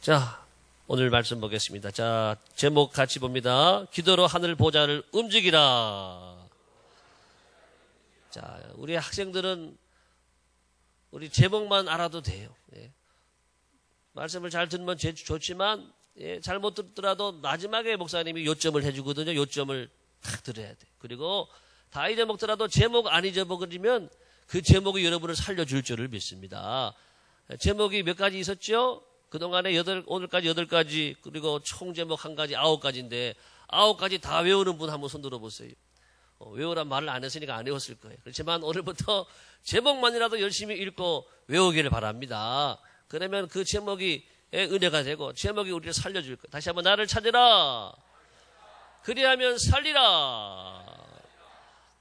자, 오늘 말씀 보겠습니다. 자, 제목 같이 봅니다. 기도로 하늘 보좌를 움직이라. 자, 우리 학생들은 우리 제목만 알아도 돼요. 예. 말씀을 잘 듣면 좋지만, 예, 잘못 듣더라도 마지막에 목사님이 요점을 해주거든요. 요점을 다 들어야 돼. 그리고 다 잊어먹더라도 제목 안 잊어먹으면 그 제목이 여러분을 살려줄 줄을 믿습니다. 제목이 몇 가지 있었죠? 그동안에 오늘까지 8가지, 그리고 총 제목 1가지, 9가지인데, 9가지 다 외우는 분 한번 손 들어보세요. 외우란 말을 안 했으니까 안 외웠을 거예요. 그렇지만 오늘부터 제목만이라도 열심히 읽고 외우기를 바랍니다. 그러면 그 제목이 은혜가 되고, 제목이 우리를 살려줄 거예요. 다시 한번 나를 찾으라. 그리하면 살리라.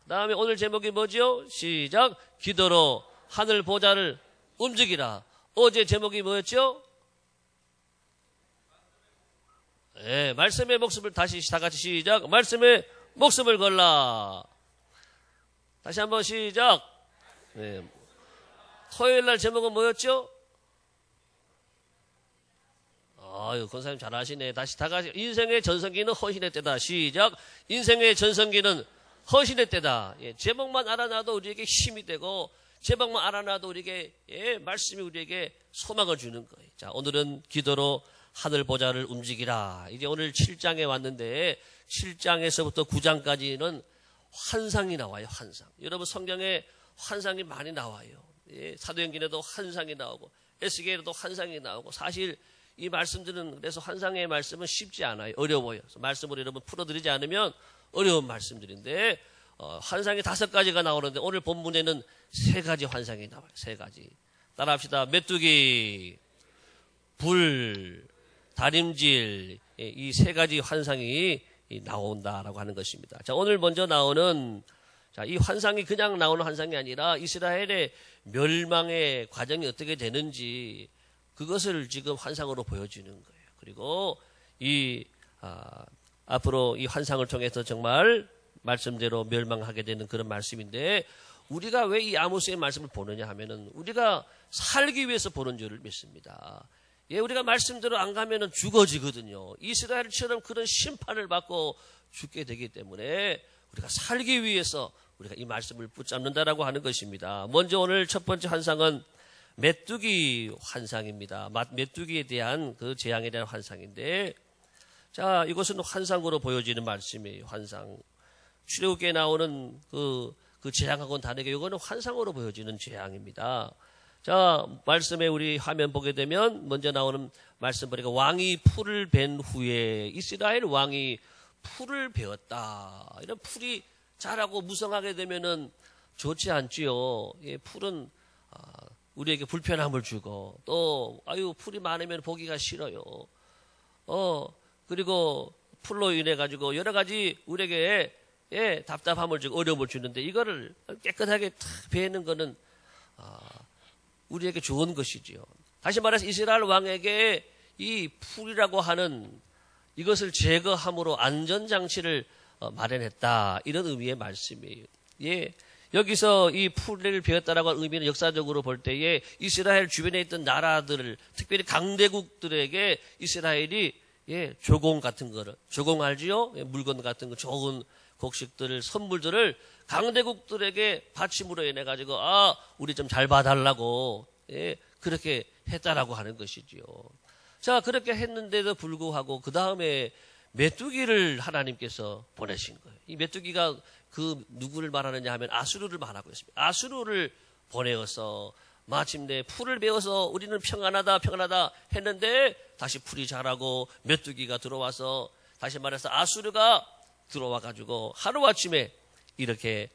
그 다음에 오늘 제목이 뭐죠? 시작. 기도로 하늘 보좌를 움직이라. 어제 제목이 뭐였죠? 네, 말씀의 목숨을 다시 다 같이 시작. 말씀의 목숨을 걸라. 다시 한번 시작. 네. 토요일 날 제목은 뭐였죠? 아유, 권사님 잘하시네. 다시 다 같이. 인생의 전성기는 헌신의 때다. 시작. 인생의 전성기는 헌신의 때다. 예, 제목만 알아놔도 우리에게 힘이 되고, 제목만 알아놔도 우리에게, 예, 말씀이 우리에게 소망을 주는 거예요. 자, 오늘은 기도로 하늘 보좌를 움직이라. 이제 오늘 7장에 왔는데 7장에서부터 9장까지는 환상이 나와요. 환상. 여러분 성경에 환상이 많이 나와요. 예, 사도행전에도 환상이 나오고 에스겔에도 환상이 나오고, 사실 이 말씀들은, 그래서 환상의 말씀은 쉽지 않아요. 어려워요. 그래서 말씀으로 여러분 풀어드리지 않으면 어려운 말씀들인데, 환상이 5가지가 나오는데 오늘 본문에는 3가지 환상이 나와요. 3가지. 따라합시다. 메뚜기, 불, 다림질, 이 3가지 환상이 나온다라고 하는 것입니다. 자, 오늘 먼저 나오는, 자, 이 환상이 그냥 나오는 환상이 아니라 이스라엘의 멸망의 과정이 어떻게 되는지, 그것을 지금 환상으로 보여주는 거예요. 그리고 앞으로 이 환상을 통해서 정말 말씀대로 멸망하게 되는 그런 말씀인데, 우리가 왜 이 아모스의 말씀을 보느냐 하면은 우리가 살기 위해서 보는 줄을 믿습니다. 예, 우리가 말씀대로 안 가면은 죽어지거든요. 이스라엘처럼 그런 심판을 받고 죽게 되기 때문에 우리가 살기 위해서 우리가 이 말씀을 붙잡는다라고 하는 것입니다. 먼저 오늘 첫 번째 환상은 메뚜기 환상입니다. 메뚜기에 대한 그 재앙에 대한 환상인데, 자, 이것은 환상으로 보여지는 말씀이에요. 환상. 출애굽기에 나오는 그 재앙하고는 다르게 이거는 환상으로 보여지는 재앙입니다. 자, 말씀에 우리 화면 보게 되면 먼저 나오는 말씀 보니까 왕이 풀을 벤 후에, 이스라엘 왕이 풀을 베었다. 이런 풀이 자라고 무성하게 되면은 좋지 않지요. 예, 풀은 우리에게 불편함을 주고, 또 풀이 많으면 보기가 싫어요. 그리고 풀로 인해 가지고 여러 가지 우리에게, 예, 답답함을 주고 어려움을 주는데, 이거를 깨끗하게 탁 베는 거는 우리에게 좋은 것이지요. 다시 말해서 이스라엘 왕에게 이 풀이라고 하는 이것을 제거함으로 안전장치를 마련했다. 이런 의미의 말씀이에요. 예. 여기서 이 풀을 베었다라고 하는 의미는 역사적으로 볼 때에 이스라엘 주변에 있던 나라들, 특별히 강대국들에게 이스라엘이, 예, 조공 같은 거를, 조공 알지요? 예, 물건 같은 거, 좋은 곡식들을, 선물들을 강대국들에게 바침으로 인해 가지고, 우리 좀 잘 봐달라고, 예, 그렇게 했다라고 하는 것이지요. 자, 그렇게 했는데도 불구하고 그 다음에 메뚜기를 하나님께서 보내신 거예요. 이 메뚜기가 그 누구를 말하느냐 하면 아수르를 말하고 있습니다. 아수르를 보내어서 마침내 풀을 베어서 우리는 평안하다 했는데, 다시 풀이 자라고 메뚜기가 들어와서, 다시 말해서 아수르가 들어와 가지고 하루아침에 이렇게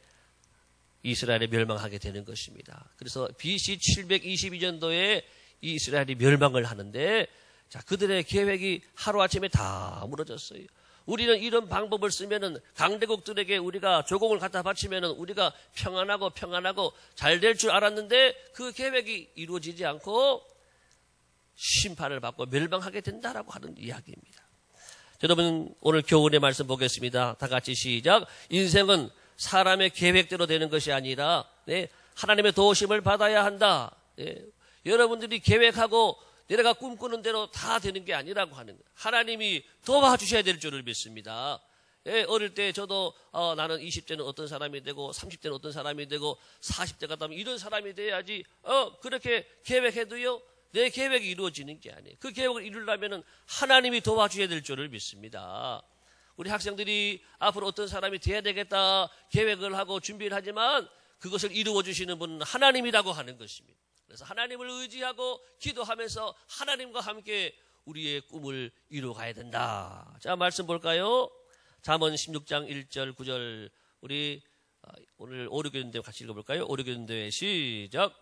이스라엘이 멸망하게 되는 것입니다. 그래서 BC 722년도에 이 이스라엘이 멸망을 하는데, 자, 그들의 계획이 하루아침에 다 무너졌어요. 우리는 이런 방법을 쓰면은, 강대국들에게 우리가 조공을 갖다 바치면은 우리가 평안하고 잘 될 줄 알았는데, 그 계획이 이루어지지 않고 심판을 받고 멸망하게 된다라고 하는 이야기입니다. 여러분, 오늘 교훈의 말씀 보겠습니다. 다 같이 시작. 인생은 사람의 계획대로 되는 것이 아니라, 네, 하나님의 도우심을 받아야 한다. 네, 여러분들이 계획하고 내가 꿈꾸는 대로 다 되는 게 아니라고 하는 거예요. 하나님이 도와주셔야 될 줄을 믿습니다. 예, 어릴 때 저도 나는 20대는 어떤 사람이 되고 30대는 어떤 사람이 되고 40대가 되면 이런 사람이 돼야지 그렇게 계획해도요 내 계획이 이루어지는 게 아니에요. 그 계획을 이루려면 하나님이 도와주셔야 될 줄을 믿습니다. 우리 학생들이 앞으로 어떤 사람이 돼야 되겠다 계획을 하고 준비를 하지만 그것을 이루어 주시는 분은 하나님이라고 하는 것입니다. 그래서 하나님을 의지하고 기도하면서 하나님과 함께 우리의 꿈을 이루어가야 된다. 자, 말씀 볼까요? 잠언 16장 1절 9절 우리 오늘 오르교연대 같이 읽어볼까요? 오르교연대 시작.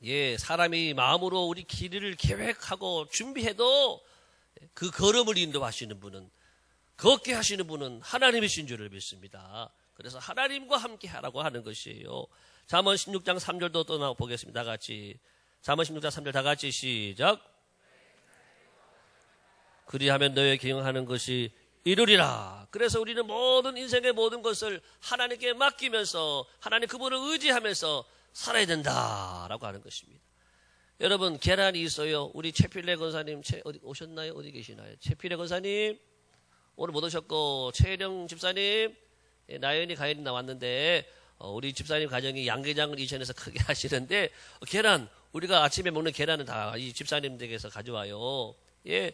예, 사람이 마음으로 우리 길을 계획하고 준비해도 그 걸음을 인도하시는 분은, 걷게 하시는 분은 하나님이신 줄을 믿습니다. 그래서 하나님과 함께 하라고 하는 것이에요. 잠언 16장 3절도 또 보겠습니다. 다 같이. 잠언 16장 3절 다 같이 시작. 그리하면 너의 경영하는 것이 이루리라. 그래서 우리는 모든 인생의 모든 것을 하나님께 맡기면서 하나님 그분을 의지하면서 살아야 된다라고 하는 것입니다. 여러분 계란이 있어요. 우리 최필래 권사님 어디 오셨나요? 어디 계시나요? 최필래 권사님 오늘 못 오셨고 최혜령 집사님 나연이 가연이 나왔는데 우리 집사님 가정이 양계장을 이전해서 크게 하시는데 계란 우리가 아침에 먹는 계란은 다 이 집사님 댁에서 가져와요. 예,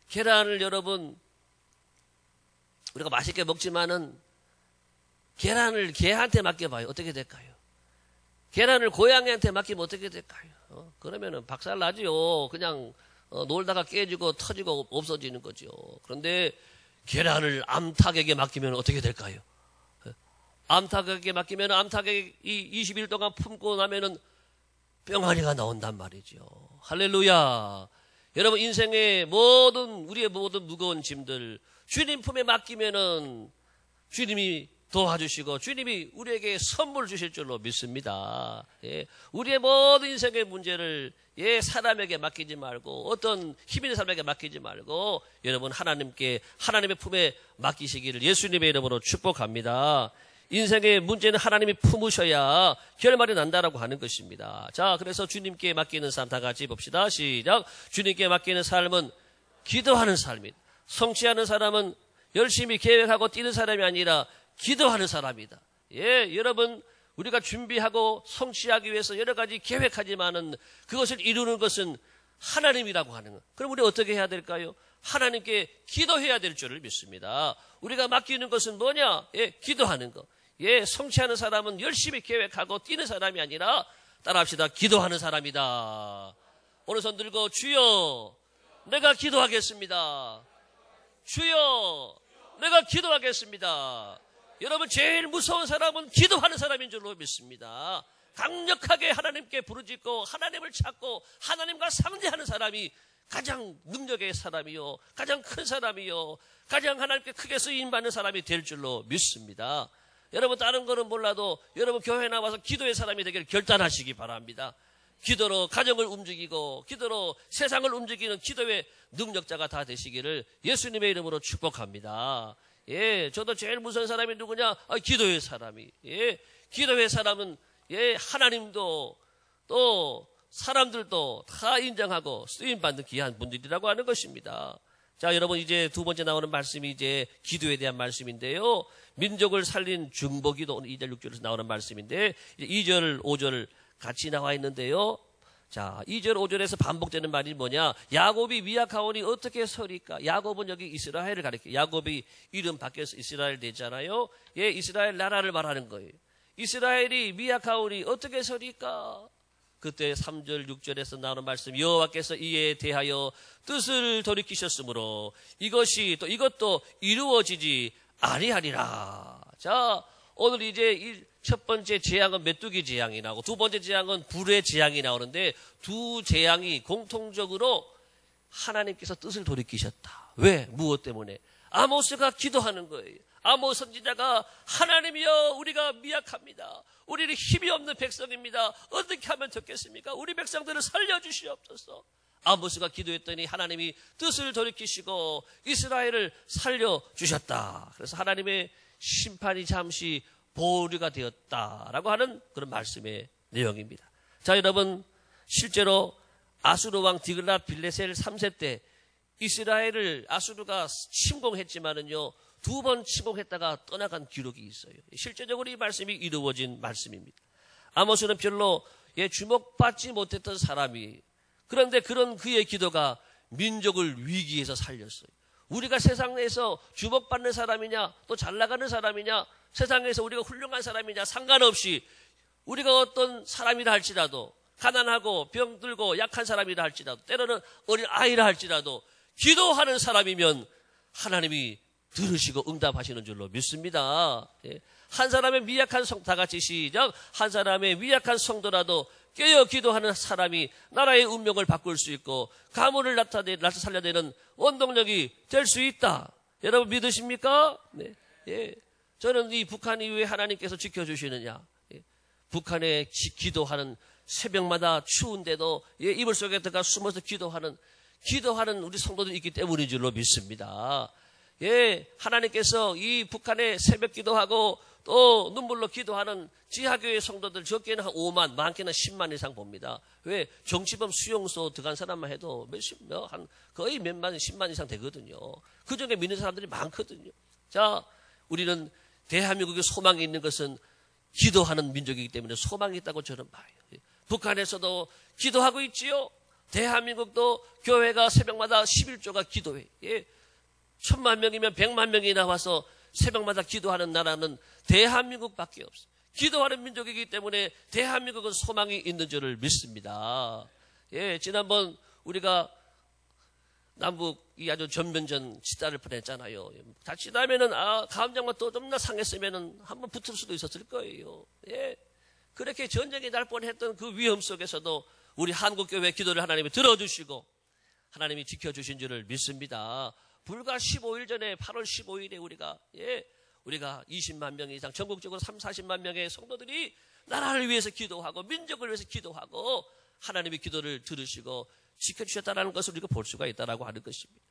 계란을 여러분 우리가 맛있게 먹지만은 계란을 개한테 맡겨봐요. 어떻게 될까요? 계란을 고양이한테 맡기면 어떻게 될까요? 그러면은 박살나지요. 그냥 놀다가 깨지고 터지고 없어지는 거죠. 그런데 계란을 암탉에게 맡기면 어떻게 될까요? 암탉에게 맡기면 암탉이 20일 동안 품고 나면은 뿅아리가 나온단 말이죠. 할렐루야. 여러분 인생의 우리의 모든 무거운 짐들 주님 품에 맡기면은 주님이 도와주시고 주님이 우리에게 선물 주실 줄로 믿습니다. 예, 우리의 모든 인생의 문제를 사람에게 맡기지 말고 어떤 힘 있는 사람에게 맡기지 말고 여러분 하나님의 품에 맡기시기를 예수님의 이름으로 축복합니다. 인생의 문제는 하나님이 품으셔야 결말이 난다라고 하는 것입니다. 자, 그래서 주님께 맡기는 삶 다 같이 봅시다. 시작. 주님께 맡기는 삶은 기도하는 삶이다. 성취하는 사람은 열심히 계획하고 뛰는 사람이 아니라 기도하는 사람이다. 예, 여러분 우리가 준비하고 성취하기 위해서 여러 가지 계획하지만은 그것을 이루는 것은 하나님이라고 하는 것. 그럼 우리 어떻게 해야 될까요? 하나님께 기도해야 될 줄을 믿습니다. 우리가 맡기는 것은 뭐냐? 예, 기도하는 것. 예, 성취하는 사람은 열심히 계획하고 뛰는 사람이 아니라 따라합시다. 기도하는 사람이다. 오른손 들고 주여 내가 기도하겠습니다. 주여 내가 기도하겠습니다. 여러분 제일 무서운 사람은 기도하는 사람인 줄로 믿습니다. 강력하게 하나님께 부르짖고 하나님을 찾고 하나님과 상대하는 사람이 가장 능력의 사람이요 가장 큰 사람이요 가장 하나님께 크게 쓰임받는 사람이 될 줄로 믿습니다. 여러분 다른 거는 몰라도 여러분 교회에 나와서 기도의 사람이 되기를 결단하시기 바랍니다. 기도로 가정을 움직이고 기도로 세상을 움직이는 기도의 능력자가 다 되시기를 예수님의 이름으로 축복합니다. 예, 저도 제일 무서운 사람이 누구냐? 기도의 사람이. 예, 기도의 사람은 하나님도 또 사람들도 다 인정하고 쓰임받는 귀한 분들이라고 하는 것입니다. 자, 여러분 이제 두 번째 나오는 말씀이 이제 기도에 대한 말씀인데요. 민족을 살린 중보기도 오늘 2절 6절에서 나오는 말씀인데 2절 5절 같이 나와 있는데요. 자, 2절 5절에서 반복되는 말이 뭐냐? 야곱이 미약하오니 어떻게 서리까? 야곱은 여기 이스라엘을 가리켜요. 야곱이 이름 바뀌어서 이스라엘 되잖아요. 예, 이스라엘 나라를 말하는 거예요. 이스라엘이 미약하오니 어떻게 서리까? 그때 3절 6절에서 나오는 말씀 여호와께서 이에 대하여 뜻을 돌이키셨으므로 이것도 이루어지지 아니하리라. 자, 오늘 이제 첫 번째 재앙은 메뚜기 재앙이 나오고 두 번째 재앙은 불의 재앙이 나오는데 두 재앙이 공통적으로 하나님께서 뜻을 돌이키셨다. 왜? 무엇 때문에? 아모스가 기도하는 거예요. 아모스 선지자가 하나님이여 우리가 미약합니다. 우리는 힘이 없는 백성입니다. 어떻게 하면 좋겠습니까? 우리 백성들을 살려주시옵소서. 아모스가 기도했더니 하나님이 뜻을 돌이키시고 이스라엘을 살려주셨다. 그래서 하나님의 심판이 잠시 보류가 되었다라고 하는 그런 말씀의 내용입니다. 자, 여러분, 실제로 아수르 왕 디글랏 빌레셀 3세 때 이스라엘을 아수르가 침공했지만은요, 2번 침공했다가 떠나간 기록이 있어요. 실제적으로 이 말씀이 이루어진 말씀입니다. 아모스는 별로 주목받지 못했던 사람이, 그런데 그런 그의 기도가 민족을 위기에서 살렸어요. 우리가 세상에서 주목받는 사람이냐, 또 잘나가는 사람이냐, 세상에서 우리가 훌륭한 사람이냐 상관없이 우리가 어떤 사람이라 할지라도, 가난하고 병들고 약한 사람이라 할지라도, 때로는 어린 아이라 할지라도 기도하는 사람이면 하나님이 들으시고 응답하시는 줄로 믿습니다. 한 사람의 미약한 성, 다 같이 시작. 한 사람의 미약한 성도라도 깨어 기도하는 사람이 나라의 운명을 바꿀 수 있고 가문을 살려내는 원동력이 될 수 있다. 여러분 믿으십니까? 네. 예. 저는 이 북한 이후에 하나님께서 지켜주시느냐. 예. 북한에 기도하는 새벽마다 추운데도 이불 속에 들어가 숨어서 기도하는 우리 성도들이 있기 때문인 줄로 믿습니다. 예, 하나님께서 이 북한에 새벽 기도하고 또 눈물로 기도하는 지하교회 성도들 적게는 한 5만, 많게는 10만 이상 봅니다. 왜? 정치범 수용소 들어간 사람만 해도 거의 몇만, 10만 이상 되거든요. 그 중에 믿는 사람들이 많거든요. 자, 우리는 대한민국에 소망이 있는 것은 기도하는 민족이기 때문에 소망이 있다고 저는 봐요. 북한에서도 기도하고 있지요. 대한민국도 교회가 새벽마다 11조가 기도해. 예. 1000만 명이면 100만 명이 나와서 새벽마다 기도하는 나라는 대한민국밖에 없어요. 기도하는 민족이기 때문에 대한민국은 소망이 있는 줄을 믿습니다. 예, 지난번 우리가 남북이 아주 전면전 치달을 뻔했잖아요. 다 치다면은 가음장만 또 좀 더 상했으면은 한번 붙을 수도 있었을 거예요. 예, 그렇게 전쟁이 날 뻔했던 그 위험 속에서도 우리 한국교회 기도를 하나님이 들어주시고 하나님이 지켜주신 줄을 믿습니다. 불과 15일 전에 8월 15일에 우리가 20만 명 이상 전국적으로 40만 명의 성도들이 나라를 위해서 기도하고 민족을 위해서 기도하고 하나님의 기도를 들으시고 지켜주셨다는 것을 우리가 볼 수가 있다라고 하는 것입니다.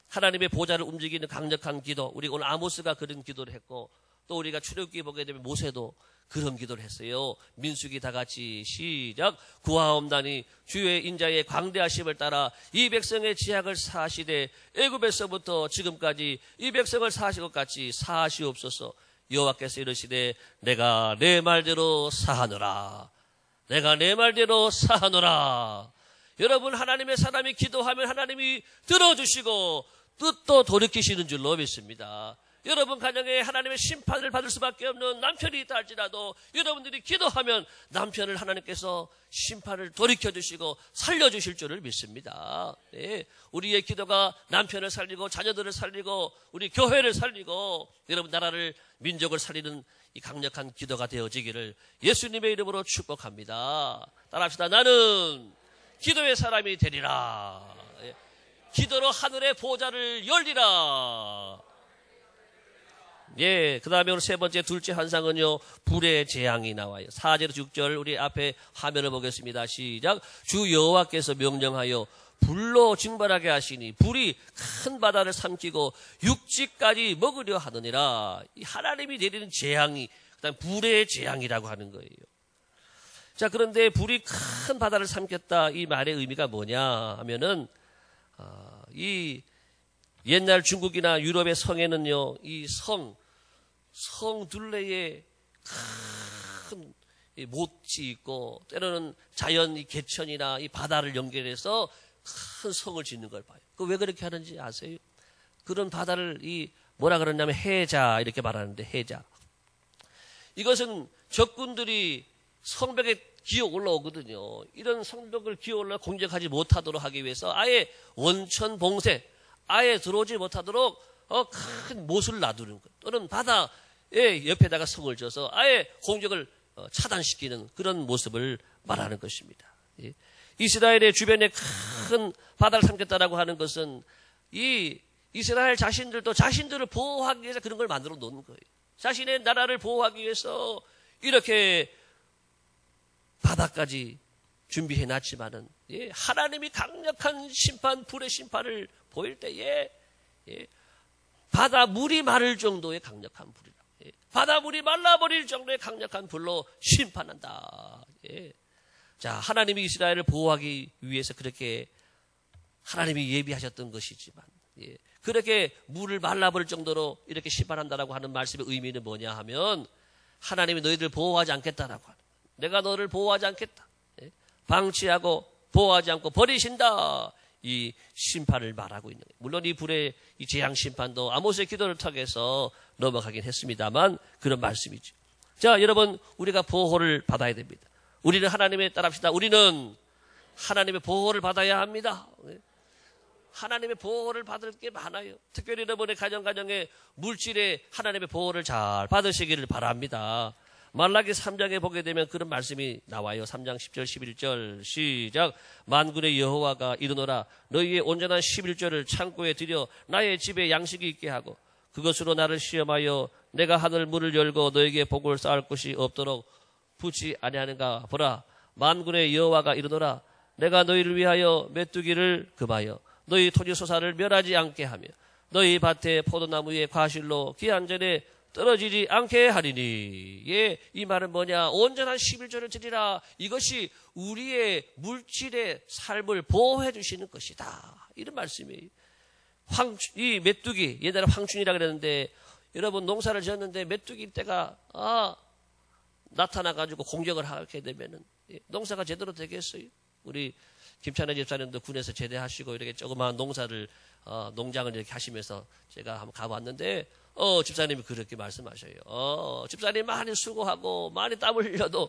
하나님의 보좌를 움직이는 강력한 기도, 우리 오늘 아모스가 그런 기도를 했고 또 우리가 출애굽기 보게 되면 모세도 그런 기도를 했어요. 민수기 다 같이 시작. 구하옵나니 주의 인자의 광대하심을 따라 이 백성의 지약을 사하시되 애굽에서부터 지금까지 이 백성을 사하실 것 같이 사하시옵소서. 여호와께서 이르시되 내가 내 말대로 사하노라. 내가 내 말대로 사하노라. 여러분, 하나님의 사람이 기도하면 하나님이 들어주시고 뜻도 돌이키시는 줄로 믿습니다. 여러분 가정에 하나님의 심판을 받을 수밖에 없는 남편이 있다 할지라도 여러분들이 기도하면 남편을 하나님께서 심판을 돌이켜주시고 살려주실 줄을 믿습니다. 네. 우리의 기도가 남편을 살리고 자녀들을 살리고 우리 교회를 살리고 여러분 나라를 민족을 살리는 이 강력한 기도가 되어지기를 예수님의 이름으로 축복합니다. 따라합시다. 나는 기도의 사람이 되리라. 네. 기도로 하늘의 보좌를 열리라. 예, 그 다음에 오늘 세 번째, 둘째 환상은요, 불의 재앙이 나와요. 4절, 6절, 우리 앞에 화면을 보겠습니다. 시작. 주 여호와께서 명령하여 불로 증발하게 하시니 불이 큰 바다를 삼키고 육지까지 먹으려 하느니라. 이 하나님이 내리는 재앙이, 그 다음 불의 재앙이라고 하는 거예요. 자, 그런데 불이 큰 바다를 삼켰다. 이 말의 의미가 뭐냐 하면은, 이 옛날 중국이나 유럽의 성에는요, 이 성 둘레에 큰 못이 있고, 때로는 자연 이 개천이나 이 바다를 연결해서 큰 성을 짓는 걸 봐요. 그 왜 그렇게 하는지 아세요? 그런 바다를 뭐라 그러냐면 해자, 이렇게 말하는데 해자. 이것은 적군들이 성벽에 기어 올라오거든요. 이런 성벽을 기어 올라 공격하지 못하도록 하기 위해서 아예 원천 봉쇄, 아예 들어오지 못하도록 큰 못을 놔두는 것, 또는 바다의 옆에다가 성을 져서 아예 공격을 차단시키는 그런 모습을 말하는 것입니다. 예. 이스라엘의 주변에 큰 바다를 삼켰다라고 하는 것은 이 이스라엘 자신들도 자신들을 보호하기 위해서 그런 걸 만들어 놓는 거예요. 자신의 나라를 보호하기 위해서 이렇게 바다까지 준비해 놨지만은, 예, 하나님이 강력한 심판, 불의 심판을 보일 때에, 예, 바다 물이 마를 정도의 강력한 불이라. 예, 바다 물이 말라버릴 정도의 강력한 불로 심판한다. 예. 자, 하나님이 이스라엘을 보호하기 위해서 그렇게 하나님이 예비하셨던 것이지만, 예, 그렇게 물을 말라버릴 정도로 이렇게 심판한다라고 하는 말씀의 의미는 뭐냐 하면, 하나님이 너희들 보호하지 않겠다라고 하는, 내가 너를 보호하지 않겠다, 예, 방치하고 보호하지 않고 버리신다, 이 심판을 말하고 있는 거예요. 물론 이 불의 이 재앙 심판도 아모스의 기도를 통해서 넘어가긴 했습니다만 그런 말씀이죠. 자, 여러분, 우리가 보호를 받아야 됩니다. 우리는 하나님에 따릅시다. 우리는 하나님의 보호를 받아야 합니다. 하나님의 보호를 받을 게 많아요. 특별히 여러분의 가정에 물질에 하나님의 보호를 잘 받으시기를 바랍니다. 말라기 3장에 보게 되면 그런 말씀이 나와요. 3장 10절 11절 시작. 만군의 여호와가 이르노라, 너희의 온전한 11조를 창고에 들여 나의 집에 양식이 있게 하고 그것으로 나를 시험하여 내가 하늘 문을 열고 너에게 복을 쌓을 곳이 없도록 붙지 아니하는가. 보라, 만군의 여호와가 이르노라, 내가 너희를 위하여 메뚜기를 금하여 너희 토지소사를 멸하지 않게 하며 너희 밭에 포도나무의 과실로 기한전에 떨어지지 않게 하리니. 예, 이 말은 뭐냐? 온전한 11조를 드리라. 이것이 우리의 물질의 삶을 보호해 주시는 것이다. 이런 말씀이에요. 이 메뚜기, 옛날에 황춘이라 그랬는데, 여러분 농사를 지었는데 메뚜기 때가 나타나가지고 공격을 하게 되면은 농사가 제대로 되겠어요? 우리 김찬혜 집사님도 군에서 제대하시고 이렇게 조그마한 농사를 농장을 이렇게 하시면서 제가 한번 가봤는데, 집사님이 그렇게 말씀하셔요. 집사님 많이 수고하고 많이 땀을 흘려도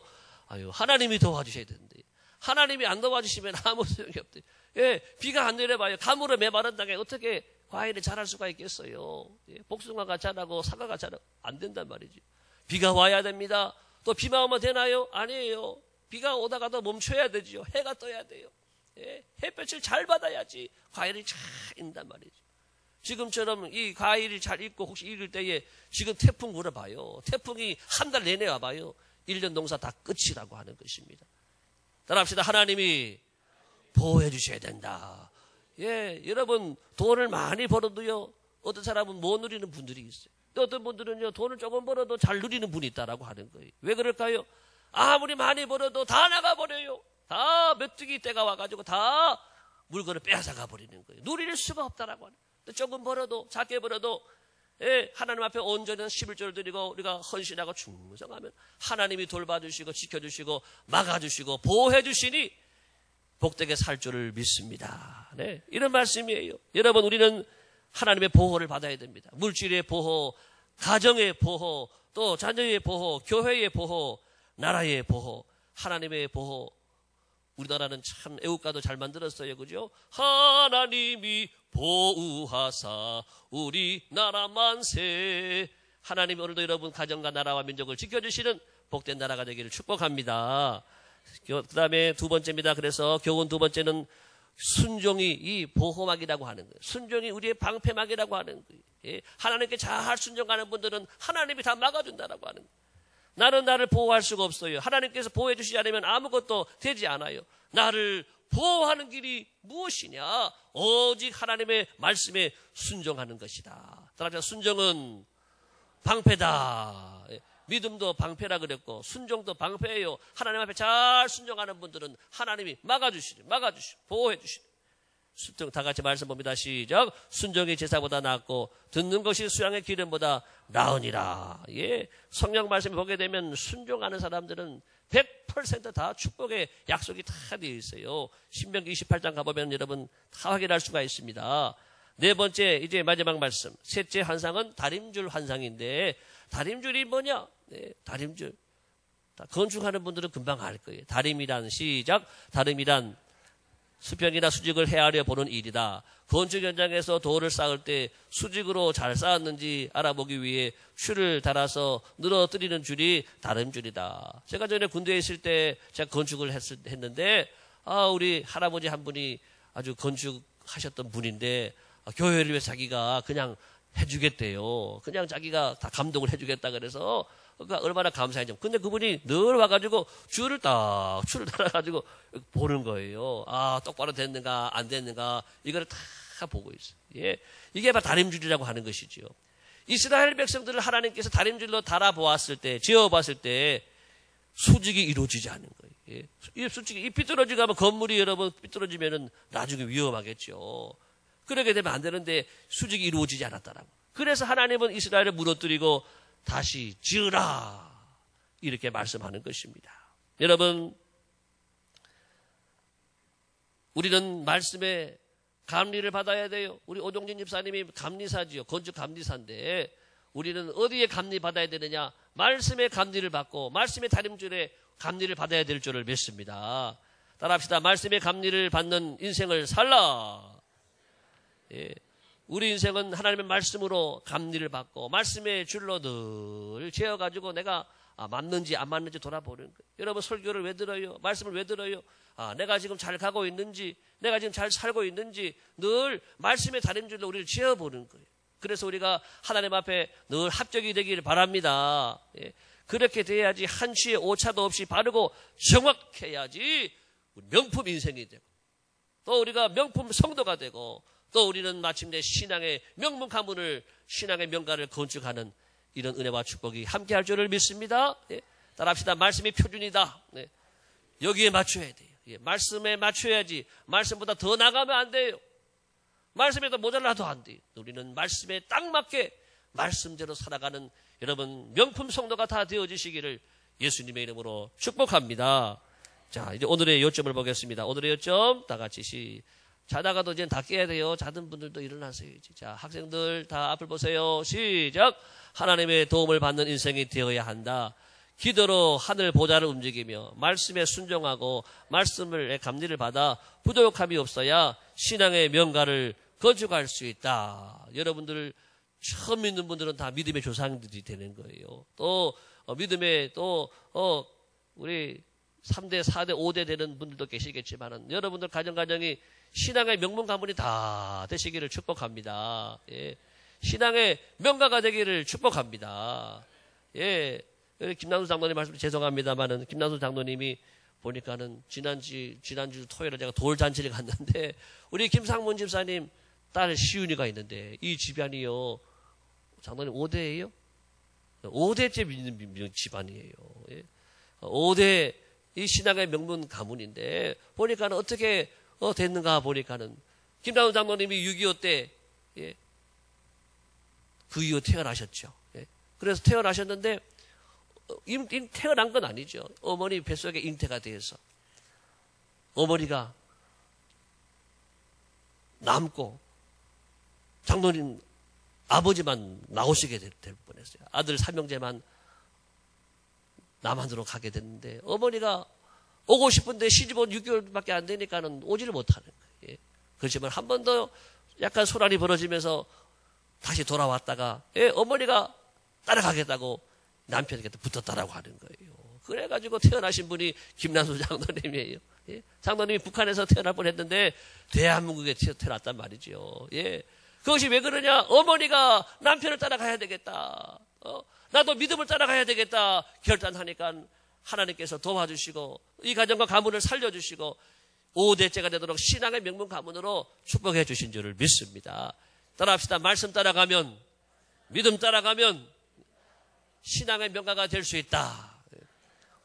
하나님이 도와주셔야 되는데, 하나님이 안 도와주시면 아무 소용이 없대. 예, 비가 안 내려봐요. 가물어 메마른 땅에 어떻게 과일을 자랄 수가 있겠어요? 예, 복숭아가 자라고 사과가 자라고 안 된단 말이지. 비가 와야 됩니다. 또 비만 오면 되나요? 아니에요. 비가 오다가도 멈춰야 되죠. 해가 떠야 돼요. 예, 햇볕을 잘 받아야지 과일이 잘 익는단 말이죠. 지금처럼 이 과일이 잘 익고 혹시 익을 때에 지금 태풍 물어봐요. 태풍이 한 달 내내 와봐요. 1년 농사 다 끝이라고 하는 것입니다. 따라합시다. 하나님이 보호해 주셔야 된다. 예, 여러분 돈을 많이 벌어도요, 어떤 사람은 못 누리는 분들이 있어요. 어떤 분들은요, 돈을 조금 벌어도 잘 누리는 분이 있다라고 하는 거예요. 왜 그럴까요? 아무리 많이 벌어도 다 나가버려요. 다 메뚜기 때가 와가지고 다 물건을 빼앗아가 버리는 거예요. 누릴 수가 없다라고 하는 거예요. 조금 벌어도, 작게 벌어도, 예, 하나님 앞에 온전한 11조를 드리고 우리가 헌신하고 충성하면 하나님이 돌봐주시고 지켜주시고 막아주시고 보호해주시니 복되게 살 줄을 믿습니다. 네, 이런 말씀이에요. 여러분, 우리는 하나님의 보호를 받아야 됩니다. 물질의 보호, 가정의 보호, 또 자녀의 보호, 교회의 보호, 나라의 보호, 하나님의 보호. 우리나라는 참 애국가도 잘 만들었어요. 그죠? 하나님이 보호하사 우리나라 만세. 하나님이 오늘도 여러분 가정과 나라와 민족을 지켜주시는 복된 나라가 되기를 축복합니다. 그 다음에 두 번째입니다. 그래서 교훈 두 번째는 순종이 이 보호막이라고 하는 거예요. 순종이 우리의 방패막이라고 하는 거예요. 예, 하나님께 잘 순종하는 분들은 하나님이 다 막아준다라고 하는 거예요. 나는 나를 보호할 수가 없어요. 하나님께서 보호해 주시지 않으면 아무것도 되지 않아요. 나를 보호하는 길이 무엇이냐? 오직 하나님의 말씀에 순종하는 것이다. 따라서 순종은 방패다. 믿음도 방패라 그랬고 순종도 방패예요. 하나님 앞에 잘 순종하는 분들은 하나님이 막아주시니 보호해주시니. 다 같이 말씀 봅니다. 시작. 순종이 제사보다 낫고 듣는 것이 수양의 기름보다 나으니라. 예, 성경 말씀을 보게 되면 순종하는 사람들은 100% 다 축복의 약속이 다 되어 있어요. 신명기 28장 가보면 여러분 다 확인할 수가 있습니다. 네 번째, 이제 마지막 말씀. 셋째 환상은 다림줄 환상인데, 다림줄이 뭐냐? 네, 다림줄. 건축하는 분들은 금방 알 거예요. 다림이란, 시작. 다림이란 수평이나 수직을 헤아려 보는 일이다. 건축 현장에서 돌을 쌓을 때 수직으로 잘 쌓았는지 알아보기 위해 줄을 달아서 늘어뜨리는 줄이 다림줄이다. 제가 전에 군대에 있을 때 제가 건축을 했는데, 우리 할아버지 한 분이 아주 건축하셨던 분인데, 교회를 위해 자기가 그냥 해주겠대요. 그냥 자기가 다 감동을 해주겠다 그래서 그러니까 얼마나 감사했죠. 근데 그분이 늘 와가지고 줄을 따라가지고 보는 거예요. 아, 똑바로 됐는가 안 됐는가 이거를 다 보고 있어요. 예, 이게 바로 다림줄이라고 하는 것이죠. 이스라엘 백성들을 하나님께서 다림줄로 달아보았을 때, 지어봤을 때 수직이 이루어지지 않는 거예요. 예, 이 수직이 이 삐뚤어지고 하면 건물이 여러분 삐뚤어지면은 나중에 위험하겠죠. 그러게 되면 안 되는데 수직이 이루어지지 않았다라고. 그래서 하나님은 이스라엘을 무너뜨리고 다시 지으라 이렇게 말씀하는 것입니다. 여러분, 우리는 말씀에 감리를 받아야 돼요. 우리 오동진 집사님이 감리사지요. 건축 감리사인데 우리는 어디에 감리 받아야 되느냐? 말씀에 감리를 받고 말씀의 다림줄에 감리를 받아야 될 줄을 믿습니다. 따라합시다. 말씀의 감리를 받는 인생을 살라. 예. 우리 인생은 하나님의 말씀으로 감리를 받고 말씀의 줄로 늘 재어가지고 내가 맞는지 안 맞는지 돌아보는 거예요. 여러분, 설교를 왜 들어요? 말씀을 왜 들어요? 내가 지금 잘 가고 있는지, 내가 지금 잘 살고 있는지 늘 말씀의 다림줄로 우리를 재어보는 거예요. 그래서 우리가 하나님 앞에 늘 합격이 되기를 바랍니다. 예. 그렇게 돼야지 한치의 오차도 없이 바르고 정확해야지 명품 인생이 되고 또 우리가 명품 성도가 되고 또 우리는 마침내 신앙의 명문 가문을, 신앙의 명가를 건축하는 이런 은혜와 축복이 함께할 줄을 믿습니다. 예. 따라합시다. 말씀이 표준이다. 네. 여기에 맞춰야 돼요. 예. 말씀에 맞춰야지. 말씀보다 더 나가면 안 돼요. 말씀에 더 모자라도 안 돼요. 우리는 말씀에 딱 맞게 말씀대로 살아가는 여러분 명품 성도가 다 되어지시기를 예수님의 이름으로 축복합니다. 자, 이제 오늘의 요점을 보겠습니다. 오늘의 요점 다 같이 자다가도 이제 다 깨야 돼요. 자던 분들도 일어나세요. 자, 학생들 다 앞을 보세요. 시작. 하나님의 도움을 받는 인생이 되어야 한다. 기도로 하늘 보좌를 움직이며 말씀에 순종하고 말씀을 감리를 받아 부족함이 없어야 신앙의 명가를 건축할 수 있다. 여러분들 처음 믿는 분들은 다 믿음의 조상들이 되는 거예요. 또 믿음의 또 우리 3대, 4대, 5대 되는 분들도 계시겠지만은 여러분들 가정이 신앙의 명문 가문이 다 되시기를 축복합니다. 예. 신앙의 명가가 되기를 축복합니다. 예. 김남수 장로님 말씀 죄송합니다만은 김남수 장로님이 보니까는 지난주 토요일에 제가 돌잔치를 갔는데 우리 김상문 집사님 딸 시윤이가 있는데 이 집안이요. 장로님 5대예요? 5대째 믿는 집안이에요. 예. 5대 이 신앙의 명문 가문인데 보니까는 어떻게 됐는가 보니까는 김남수 장로님이 6.25 때 예. 그 이후 태어나셨죠. 예. 그래서 태어나셨는데 태어난 건 아니죠. 어머니 뱃속에 잉태가 돼서 어머니가 남고 장로님 아버지만 나오시게 될 뻔했어요. 아들 삼형제만 남한으로 가게 됐는데 어머니가 오고 싶은데 시집 온 6개월밖에 안 되니까는 오지를 못하는 거예요. 그렇지만 한 번 더 약간 소란이 벌어지면서 다시 돌아왔다가 어머니가 따라가겠다고 남편에게 붙었다라고 하는 거예요. 그래가지고 태어나신 분이 김남수 장로님이에요. 예? 장로님이 북한에서 태어날 뻔했는데 대한민국에 태어났단 말이죠. 예. 그것이 왜 그러냐? 어머니가 남편을 따라가야 되겠다. 나도 믿음을 따라가야 되겠다. 결단하니까 하나님께서 도와주시고 이 가정과 가문을 살려주시고 5대째가 되도록 신앙의 명문 가문으로 축복해 주신 줄을 믿습니다. 따라합시다. 말씀 따라가면, 믿음 따라가면 신앙의 명가가 될 수 있다.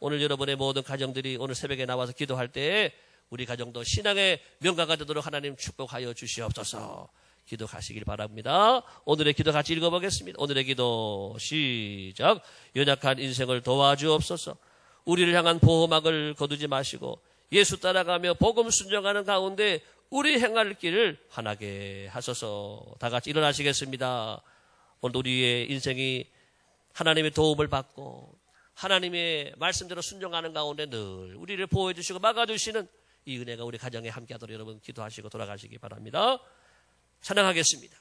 오늘 여러분의 모든 가정들이 오늘 새벽에 나와서 기도할 때 우리 가정도 신앙의 명가가 되도록 하나님 축복하여 주시옵소서. 기도하시길 바랍니다. 오늘의 기도 같이 읽어보겠습니다. 오늘의 기도 시작. 연약한 인생을 도와주옵소서. 우리를 향한 보호막을 거두지 마시고 예수 따라가며 복음 순종하는 가운데 우리 행할 길을 환하게 하소서. 다 같이 일어나시겠습니다. 오늘 우리의 인생이 하나님의 도움을 받고 하나님의 말씀대로 순종하는 가운데 늘 우리를 보호해 주시고 막아주시는 이 은혜가 우리 가정에 함께하도록 여러분 기도하시고 돌아가시기 바랍니다. 찬양하겠습니다.